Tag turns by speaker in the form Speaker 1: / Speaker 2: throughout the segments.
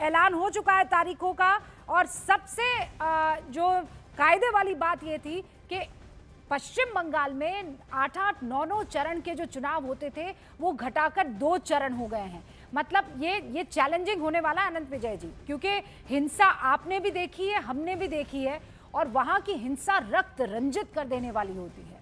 Speaker 1: ऐलान हो चुका है तारीखों का, और सबसे जो कायदे वाली बात ये थी कि पश्चिम बंगाल में 8-8, 9-9 चरण के जो चुनाव होते थे वो घटाकर 2 चरण हो गए हैं। मतलब ये चैलेंजिंग होने वाला है अनंत विजय जी, क्योंकि हिंसा आपने भी देखी है, हमने भी देखी है, और वहां की हिंसा रक्त रंजित कर देने वाली होती है।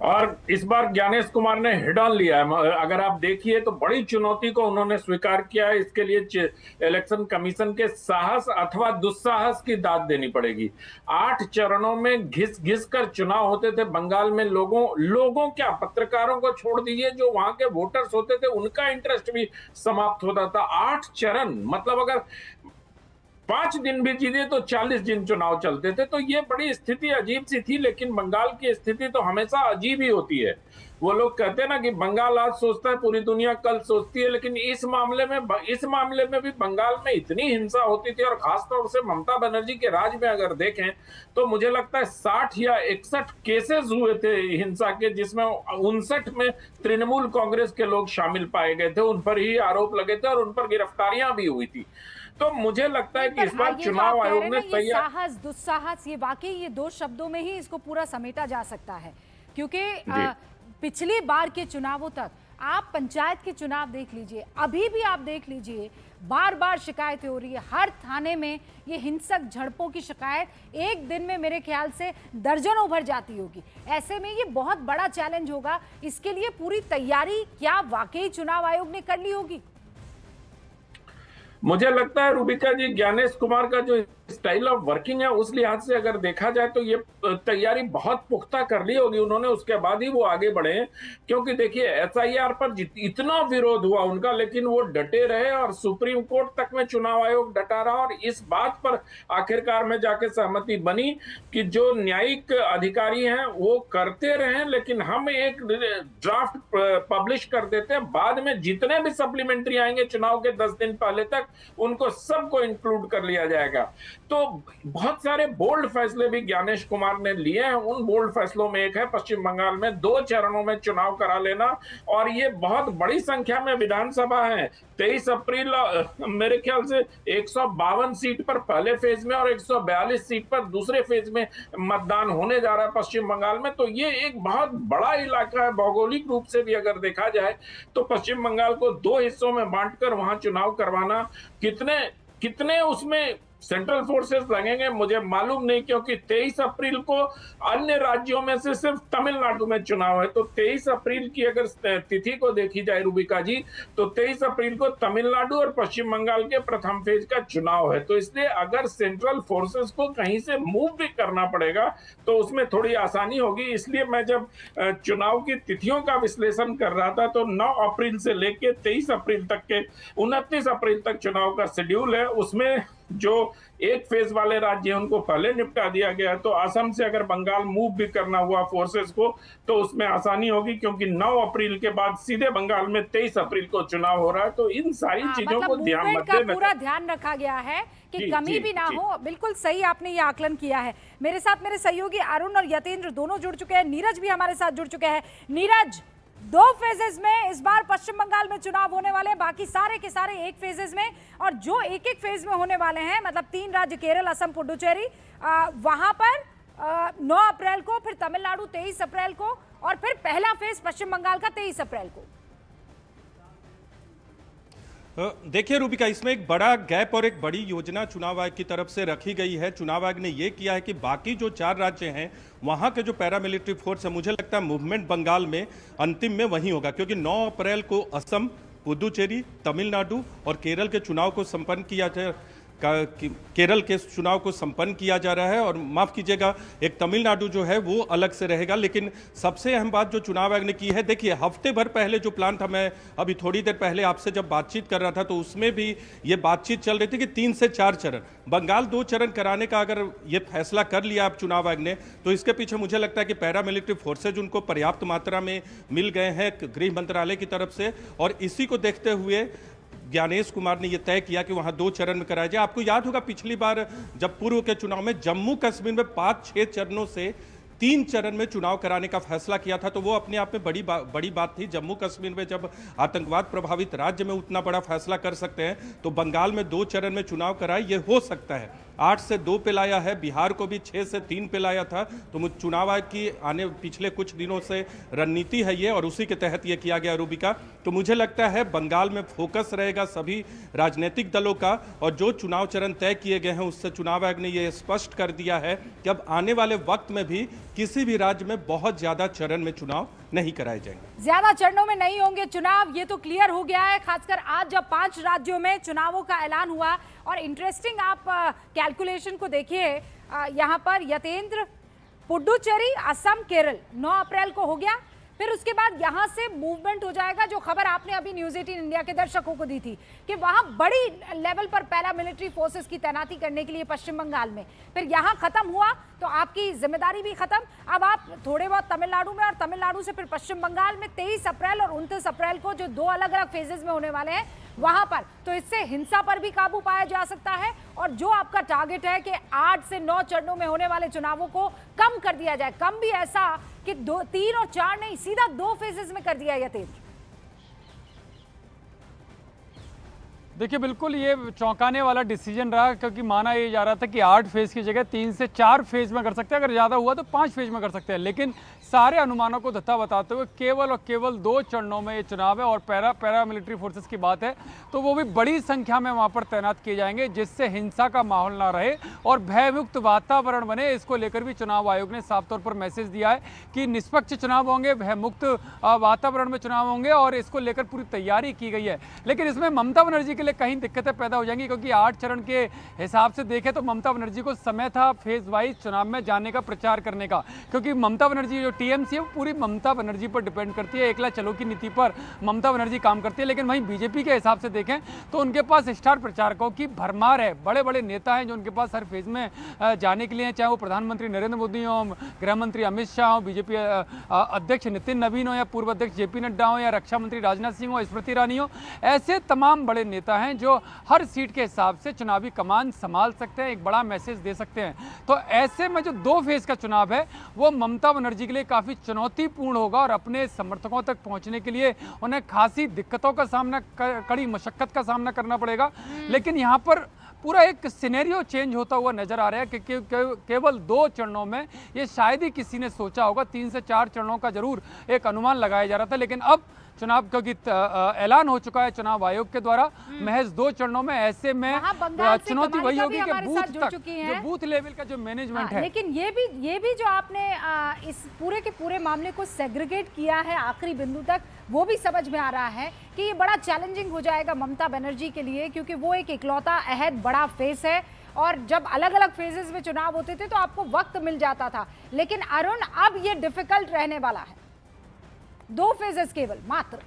Speaker 2: और इस बार ज्ञानेश कुमार ने हिट ऑन लिया है। अगर आप देखिए तो बड़ी चुनौती को उन्होंने स्वीकार किया है। इसके लिए इलेक्शन कमीशन के साहस अथवा दुस्साहस की दाद देनी पड़ेगी। 8 चरणों में घिस घिस कर चुनाव होते थे बंगाल में। लोगों क्या, पत्रकारों को छोड़ दीजिए, जो वहां के वोटर्स होते थे उनका इंटरेस्ट भी समाप्त होता था। 8 चरण, मतलब अगर 5 दिन भी जीते तो 40 दिन चुनाव चलते थे। तो ये बड़ी स्थिति अजीब सी थी। लेकिन बंगाल की स्थिति तो हमेशा अजीब ही होती है। वो लोग कहते हैं ना कि बंगाल आज सोचता है पूरी दुनिया कल सोचती है, लेकिन इस मामले में भी बंगाल में इतनी हिंसा होती थी। और खासतौर से ममता बनर्जी के राज में अगर देखें तो मुझे लगता है 60 या 61 केसेस हुए थे हिंसा के, जिसमें 59 में तृणमूल कांग्रेस के लोग शामिल पाए गए थे। उन पर ही आरोप लगे थे और उन पर गिरफ्तारियां भी हुई थी। तो मुझे लगता है कि इस बार चुनाव आयोग ने तैयार,
Speaker 1: साहस दुस्साहस, ये वाकई ये 2 शब्दों में ही इसको पूरा समेटा जा सकता है। क्योंकि पिछली बार के चुनावों तक आप पंचायत के चुनाव देख लीजिए, अभी भी आप देख लीजिए, बार बार शिकायतें हो रही है। हर थाने में ये हिंसक झड़पों की शिकायत एक दिन में मेरे ख्याल से दर्जनों भर जाती होगी। ऐसे में ये बहुत बड़ा चैलेंज होगा। इसके लिए पूरी तैयारी क्या वाकई चुनाव आयोग ने कर ली होगी?
Speaker 2: मुझे लगता है रूबिका जी, ज्ञानेश कुमार का जो स्टाइल ऑफ वर्किंग है उस लिहाज से अगर देखा जाए तो ये तैयारी बहुत पुख्ता कर ली होगी उन्होंने, उसके बाद ही वो आगे बढ़े। क्योंकि देखिए एसआईआर पर इतना विरोध हुआ उनका, लेकिन वो डटे रहे और सुप्रीम कोर्ट तक में चुनाव आयोग डटा रहा। और इस बात पर आखिरकार में जाके सहमति बनी कि जो न्यायिक अधिकारी हैं वो करते रहे, लेकिन हम एक ड्राफ्ट पब्लिश कर देते हैं, बाद में जितने भी सप्लीमेंट्री आएंगे चुनाव के 10 दिन पहले तक उनको सबको इंक्लूड कर लिया जाएगा। तो बहुत सारे बोल्ड फैसले भी ज्ञानेश कुमार ने लिए हैं। उन बोल्ड फैसलों में एक है पश्चिम बंगाल में 2 चरणों में चुनाव करा लेना। और ये बहुत बड़ी संख्या में विधानसभा है। 23 अप्रैल मेरे ख्याल से 152 सीट पर पहले फेज में और 142 सीट पर दूसरे फेज में मतदान होने जा रहा है पश्चिम बंगाल में। तो ये एक बहुत बड़ा इलाका है। भौगोलिक रूप से भी अगर देखा जाए तो पश्चिम बंगाल को 2 हिस्सों में बांटकर वहां चुनाव करवाना, कितने उसमें सेंट्रल फोर्सेस लगेंगे मुझे मालूम नहीं, क्योंकि 23 अप्रैल को अन्य राज्यों में से सिर्फ तमिलनाडु में चुनाव है। तो 23 अप्रैल की अगर तिथि को देखी जाए रूबिका जी, तो 23 अप्रैल को तमिलनाडु और पश्चिम बंगाल के प्रथम फेज का चुनाव है। तो इसलिए अगर सेंट्रल फोर्सेस को कहीं से मूव भी करना पड़ेगा तो उसमें थोड़ी आसानी होगी। इसलिए मैं जब चुनाव की तिथियों का विश्लेषण कर रहा था तो 9 अप्रैल से लेकर 23 अप्रैल तक के 29 अप्रैल तक चुनाव का शेड्यूल है। उसमें जो एक फेज वाले राज्य हैं उनको पहले निपटा दिया गया। तो असम से अगर बंगाल मूव भी करना हुआ फोर्सेस को तो उसमें आसानी होगी, क्योंकि 9 अप्रैल के बाद सीधे बंगाल में 23 अप्रैल को चुनाव हो रहा है। तो इन सारी चीजों को
Speaker 1: पूरा ध्यान रखा गया है कि कमी भी ना हो। बिल्कुल सही आपने ये आकलन किया है। मेरे साथ मेरे सहयोगी अरुण और यतेंद्र दोनों जुड़ चुके हैं। नीरज भी हमारे साथ जुड़ चुके हैं। नीरज, 2 फेजेस में इस बार पश्चिम बंगाल में चुनाव होने वाले हैं, बाकी सारे के सारे एक फेजेस में। और जो एक फेज में होने वाले हैं, मतलब 3 राज्य केरल, असम, पुडुचेरी, वहां पर 9 अप्रैल को, फिर तमिलनाडु 23 अप्रैल को, और फिर पहला फेज पश्चिम बंगाल का 23 अप्रैल को।
Speaker 3: देखिए रूबिका, इसमें एक बड़ा गैप और एक बड़ी योजना चुनाव आयोग की तरफ से रखी गई है। चुनाव आयोग ने यह किया है कि बाकी जो 4 राज्य हैं वहां के जो पैरामिलिट्री फोर्स है, मुझे लगता है मूवमेंट बंगाल में अंतिम में वही होगा, क्योंकि 9 अप्रैल को असम, पुदुचेरी, तमिलनाडु और केरल के चुनाव को संपन्न किया जाए केरल के चुनाव को संपन्न किया जा रहा है। और माफ कीजिएगा, एक तमिलनाडु जो है वो अलग से रहेगा। लेकिन सबसे अहम बात जो चुनाव आयोग ने की है, देखिए हफ्ते भर पहले जो प्लान था, मैं अभी थोड़ी देर पहले आपसे जब बातचीत कर रहा था तो उसमें भी ये बातचीत चल रही थी कि 3 से 4 चरण, बंगाल 2 चरण कराने का अगर ये फैसला कर लिया आप चुनाव आयोग ने, तो इसके पीछे मुझे लगता है कि पैरामिलिट्री फोर्सेज उनको पर्याप्त मात्रा में मिल गए हैं गृह मंत्रालय की तरफ से। और इसी को देखते हुए ज्ञानेश कुमार ने यह तय किया कि वहां 2 चरण में कराया जाए। आपको याद होगा पिछली बार जब पूर्व के चुनाव में जम्मू कश्मीर में 5-6 चरणों से 3 चरण में चुनाव कराने का फैसला किया था, तो वो अपने आप में बड़ी बात थी। जम्मू कश्मीर में जब आतंकवाद प्रभावित राज्य में उतना बड़ा फैसला कर सकते हैं, तो बंगाल में 2 चरण में चुनाव कराए, ये हो सकता है। 8 से 2 पे लाया है, बिहार को भी 6 से 3 पे लाया था। तो चुनाव आयोग की पिछले कुछ दिनों से रणनीति है ये, और उसी के तहत ये किया गया रूबिका। तो मुझे लगता है बंगाल में फोकस रहेगा सभी राजनीतिक दलों का, और जो चुनाव चरण तय किए गए हैं उससे चुनाव आयोग ने ये स्पष्ट कर दिया है कि अब आने वाले वक्त में भी किसी भी राज्य में बहुत ज्यादा चरण में चुनाव नहीं कराए जाएंगे,
Speaker 1: ज्यादा चरणों में नहीं होंगे चुनाव, ये तो क्लियर हो गया है। खासकर आज जब 5 राज्यों में चुनावों का ऐलान हुआ, और इंटरेस्टिंग आप कैलकुलेशन को देखिए, यहाँ पर यतेंद्र, पुडुचेरी, असम, केरल 9 अप्रैल को हो गया। फिर उसके बाद यहां से मूवमेंट हो जाएगा, जो खबर आपने अभी न्यूज 18 इंडिया के दर्शकों को दी थी कि वहां बड़ी लेवल पर पैरामिलिट्री फोर्सेस की तैनाती करने के लिए पश्चिम बंगाल में। फिर यहां खत्म हुआ तो आपकी जिम्मेदारी भी खत्म। अब आप थोड़े बहुत तमिलनाडु में, और तमिलनाडु से फिर पश्चिम बंगाल में 23 अप्रैल और 29 अप्रैल को जो 2 अलग अलग फेजेस में होने वाले हैं वहां पर, तो इससे हिंसा पर भी काबू पाया जा सकता है। और जो आपका टारगेट है कि 8 से 9 चरणों में होने वाले चुनावों को कम कर दिया जाए, कम भी ऐसा कि 2, 3 और 4 नहीं, सीधा 2 फेजेस में कर दिया यतेंद्र।
Speaker 4: देखिए बिल्कुल ये चौंकाने वाला डिसीजन रहा, क्योंकि माना ये जा रहा था कि 8 फेज की जगह 3 से 4 फेज में कर सकते हैं, अगर ज़्यादा हुआ तो 5 फेज में कर सकते हैं। लेकिन सारे अनुमानों को धत्ता बताते हुए केवल और केवल 2 चरणों में ये चुनाव है, और पैरामिलिट्री फोर्सेस की बात है तो वो भी बड़ी संख्या में वहाँ पर तैनात किए जाएंगे, जिससे हिंसा का माहौल ना रहे और भयमुक्त वातावरण बने। इसको लेकर भी चुनाव आयोग ने साफ तौर पर मैसेज दिया है कि निष्पक्ष चुनाव होंगे, भयमुक्त वातावरण में चुनाव होंगे, और इसको लेकर पूरी तैयारी की गई है। लेकिन इसमें ममता बनर्जी के लिए कहीं दिक्कतें पैदा हो जाएंगी, क्योंकि 8 चरण के हिसाब से देखें तो ममता बनर्जी को समय था फेज वाइज चुनाव में जाने का, प्रचार करने का, क्योंकि ममता बनर्जी जो टीएमसी है वो पूरी ममता बनर्जी पर डिपेंड करती है, एकला चलो की नीति पर ममता बनर्जी काम करती है। लेकिन वहीं बीजेपी के हिसाब से देखें तो उनके पास स्टार प्रचारकों की भरमार है, बड़े बड़े नेता हैं जो उनके पास हर फेज में जाने के लिए हैं, चाहे वो प्रधानमंत्री नरेंद्र मोदी हो, गृह मंत्री अमित शाह हो, बीजेपी अध्यक्ष नितिन नवीन हो, या पूर्व अध्यक्ष जेपी नड्डा हो, या रक्षा मंत्री राजनाथ सिंह हो, स्मृति ईरानी हो। ऐसे तमाम बड़े नेता हैं जो हर सीट के हिसाब से चुनावी कमान संभाल सकते हैं, एक बड़ा मैसेज दे सकते हैं। तो ऐसे में जो 2 फेज का चुनाव है वो ममता बनर्जी के लिए काफ़ी चुनौतीपूर्ण होगा, और अपने समर्थकों तक पहुंचने के लिए उन्हें खासी दिक्कतों का सामना, कड़ी मशक्कत का सामना करना पड़ेगा। लेकिन यहाँ पर पूरा एक सिनेरियो चेंज होता हुआ नजर आ रहा है कि केवल 2 चरणों में, ये शायद ही किसी ने सोचा होगा। 3 से 4 चरणों का जरूर एक अनुमान लगाया जा रहा था, लेकिन अब चुनाव क्योंकि ऐलान हो चुका है चुनाव आयोग के द्वारा महज 2 चरणों में, ऐसे में चुनौती वही होगी कि बूथ तक, जो बूथ लेवल का जो मैनेजमेंट है।
Speaker 1: लेकिन ये भी जो आपने इस पूरे के पूरे मामले को सेग्रीगेट किया है आखिरी बिंदु तक, वो भी समझ में आ रहा है कि ये बड़ा चैलेंजिंग हो जाएगा ममता बनर्जी के लिए, क्योंकि वो एक इकलौता अहद बड़ा फेस है। और जब अलग अलग फेजेस में चुनाव होते थे तो आपको वक्त मिल जाता था, लेकिन अरुण अब ये डिफिकल्ट रहने वाला है, 2 फेजेस केवल मात्र।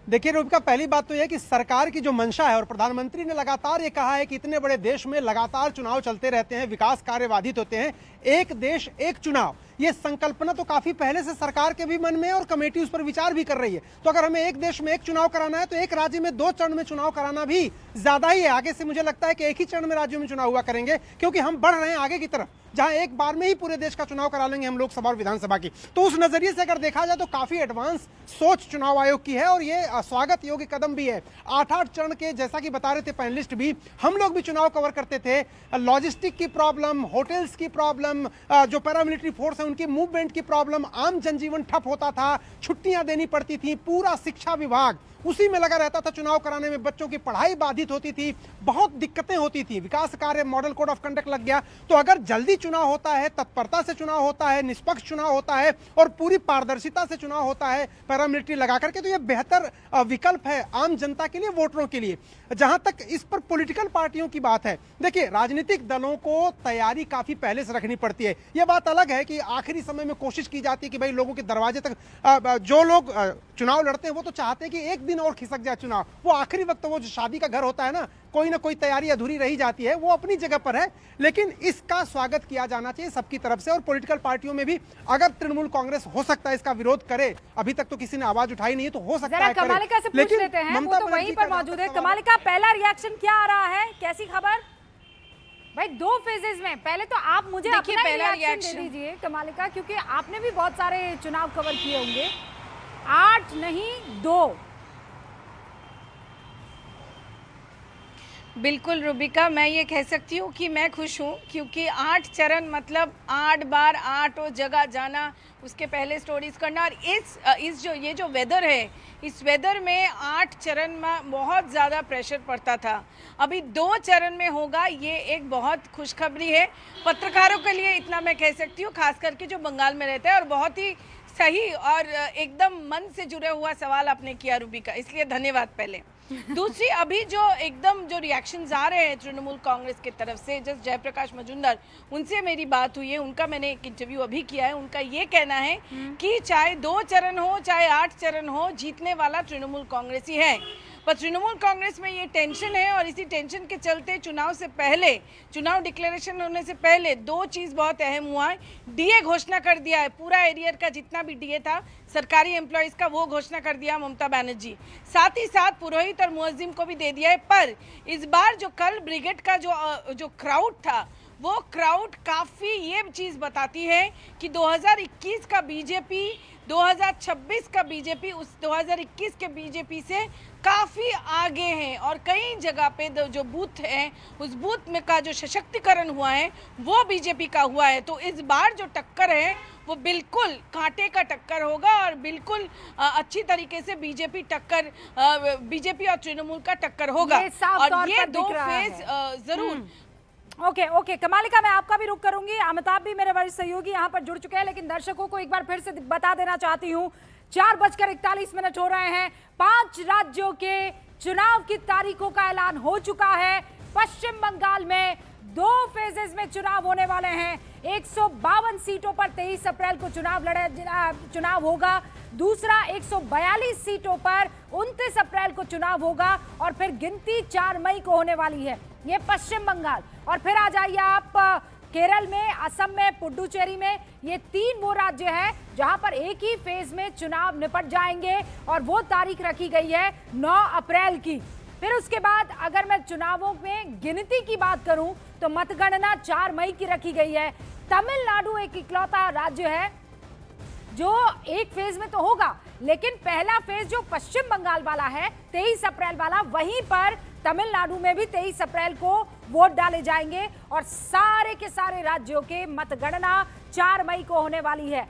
Speaker 5: देखिए रूबिका, पहली बात तो यह कि सरकार की जो मंशा है, और प्रधानमंत्री ने लगातार ये कहा है कि इतने बड़े देश में लगातार चुनाव चलते रहते हैं, विकास कार्य बाधित होते हैं, एक देश एक चुनाव, ये संकल्पना तो काफी पहले से सरकार के भी मन में है, और कमेटी उस पर विचार भी कर रही है। तो अगर हमें एक देश में एक चुनाव कराना है तो एक राज्य में 2 चरण में चुनाव कराना भी ज्यादा ही है। आगे से मुझे लगता है कि एक ही चरण में राज्यों में चुनाव हुआ करेंगे, क्योंकि हम बढ़ रहे हैं आगे की तरफ, जहां एक बार में ही पूरे देश का चुनाव करा लेंगे हम लोकसभा और विधानसभा की। तो उस नजरिए से अगर देखा जाए तो काफी एडवांस सोच चुनाव आयोग की है, और ये स्वागत योग्य कदम भी है। 8-8 चरण के, जैसा कि बता रहे थे पैनलिस्ट भी, हम लोग भी चुनाव कवर करते थे, लॉजिस्टिक की प्रॉब्लम, होटल्स की प्रॉब्लम, जो पैरामिलिट्री फोर्स है उनकी मूवमेंट की प्रॉब्लम, आम जनजीवन ठप होता था, छुट्टियां देनी पड़ती थी, पूरा शिक्षा विभाग उसी में लगा रहता था चुनाव कराने में, बच्चों की पढ़ाई बाधित होती थी, बहुत दिक्कतें होती थी, विकास कार्य, मॉडल कोड ऑफ कंडक्ट लग गया। तो अगर जल्दी चुनाव होता है, तत्परता से चुनाव होता है, निष्पक्ष चुनाव होता है, और पूरी पारदर्शिता से चुनाव होता है पैरामिलिट्री लगा करके, तो यह बेहतर विकल्प है आम जनता के लिए, वोटरों के लिए। जहां तक इस पर पॉलिटिकल पार्टियों की बात है, देखिए राजनीतिक दलों को तैयारी काफी पहले से रखनी पड़ती है। यह बात अलग है कि आखिरी समय में कोशिश की जाती है कि भाई लोगों के दरवाजे तक, जो लोग चुनाव लड़ते हैं वो तो चाहते हैं कि एक दिन और खिसक जाए चुनाव, वो आखिरी वक्त, वो जो शादी का घर होता है ना, कोई ना कोई तैयारी अधूरी रही जाती है, वो अपनी जगह पर है। लेकिन इसका स्वागत किया जाना चाहिए सबकी तरफ से, और पॉलिटिकल पार्टियों में भी, अगर तृणमूल कांग्रेस हो सकता है इसका विरोध करे, अभी तक तो किसी ने आवाज उठाई नहीं है, तो हो सकता है करे।
Speaker 1: कमालिका से पूछ लेते हैं, वो तो वहीं पर मौजूद है। कमालिका, पहला रिएक्शन क्या आ रहा है, कैसी खबर? भाई 2 फेजेस में, पहले तो आप मुझे
Speaker 6: देखिए,
Speaker 1: अपना
Speaker 6: पहला
Speaker 1: रिएक्शन दे
Speaker 6: reaction।
Speaker 1: दीजिए कमालिका, क्योंकि आपने भी बहुत सारे चुनाव कवर किए होंगे। 8 नहीं 2।
Speaker 6: बिल्कुल रूबिका, मैं ये कह सकती हूँ कि मैं खुश हूँ, क्योंकि 8 चरण मतलब 8 बार 8 जगह जाना, उसके पहले स्टोरीज करना, और इस जो ये जो वेदर है, इस वेदर में 8 चरण में बहुत ज़्यादा प्रेशर पड़ता था। अभी 2 चरण में होगा, ये एक बहुत खुशखबरी है पत्रकारों के लिए, इतना मैं कह सकती हूँ, खास करके जो बंगाल में रहते हैं। और बहुत ही सही और एकदम मन से जुड़े हुआ सवाल आपने किया रूबिका, इसलिए धन्यवाद। पहले दूसरी, अभी जो एकदम जो रिएक्शंस आ रहे हैं तृणमूल कांग्रेस की तरफ से, जस्ट जयप्रकाश मजूमदार, उनसे मेरी बात हुई है, उनका मैंने एक इंटरव्यू अभी किया है। उनका ये कहना है कि चाहे 2 चरण हो चाहे 8 चरण हो, जीतने वाला तृणमूल कांग्रेस ही है। पर तृणमूल कांग्रेस में ये टेंशन है, और इसी टेंशन के चलते चुनाव से पहले, चुनाव डिक्लेरेशन होने से पहले 2 चीज़ बहुत अहम हुआ है। डीए घोषणा कर दिया है, पूरा एरियर का जितना भी डीए था सरकारी एम्प्लॉयज़ का, वो घोषणा कर दिया ममता बनर्जी। साथ ही साथ पुरोहित और मुअज्जिम को भी दे दिया है। पर इस बार जो कल ब्रिगेड का जो क्राउड था, वो क्राउड काफ़ी ये चीज़ बताती है कि 2021 का बीजेपी, 2026 का बीजेपी उस 2021 के बीजेपी से काफ़ी आगे हैं। और कई जगह पे जो बूथ हैं, उस बूथ में का जो सशक्तिकरण हुआ है वो बीजेपी का हुआ है। तो इस बार जो टक्कर है वो बिल्कुल कांटे का टक्कर होगा, और बिल्कुल अच्छी तरीके से बीजेपी बीजेपी और तृणमूल का टक्कर होगा।
Speaker 1: ये साफ तौर
Speaker 6: और ये
Speaker 1: पर
Speaker 6: 2
Speaker 1: दिख रहा
Speaker 6: फेज
Speaker 1: है।
Speaker 6: जरूर।
Speaker 1: ओके कमालिका, मैं आपका भी रुख करूंगी। अमिताभ भी मेरे वरिष्ठ सहयोगी यहाँ पर जुड़ चुके हैं, लेकिन दर्शकों को एक बार फिर से बता देना चाहती हूँ, 4:41 हो रहे हैं। 5 राज्यों के चुनाव की तारीखों का ऐलान हो चुका है। पश्चिम बंगाल में 2 फेजेस में चुनाव होने वाले हैं। 152 सीटों पर 23 अप्रैल को चुनाव होगा। दूसरा 142 सीटों पर 29 अप्रैल को चुनाव होगा, और फिर गिनती 4 मई को होने वाली है। ये पश्चिम बंगाल। और फिर आ जाइए आप केरल में, असम में, पुडुचेरी में। ये 3 वो राज्य हैं जहां पर एक ही फेज में चुनाव निपट जाएंगे, और वो तारीख रखी गई है 9 अप्रैल की। फिर उसके बाद अगर मैं चुनावों में गिनती की बात करूं तो मतगणना 4 मई की रखी गई है। तमिलनाडु एक इकलौता राज्य है जो एक फेज में तो होगा, लेकिन पहला फेज जो पश्चिम बंगाल वाला है 23 अप्रैल वाला, वहीं पर तमिलनाडु में भी 23 अप्रैल को वोट डाले जाएंगे, और सारे के सारे राज्यों के मतगणना 4 मई को होने वाली है।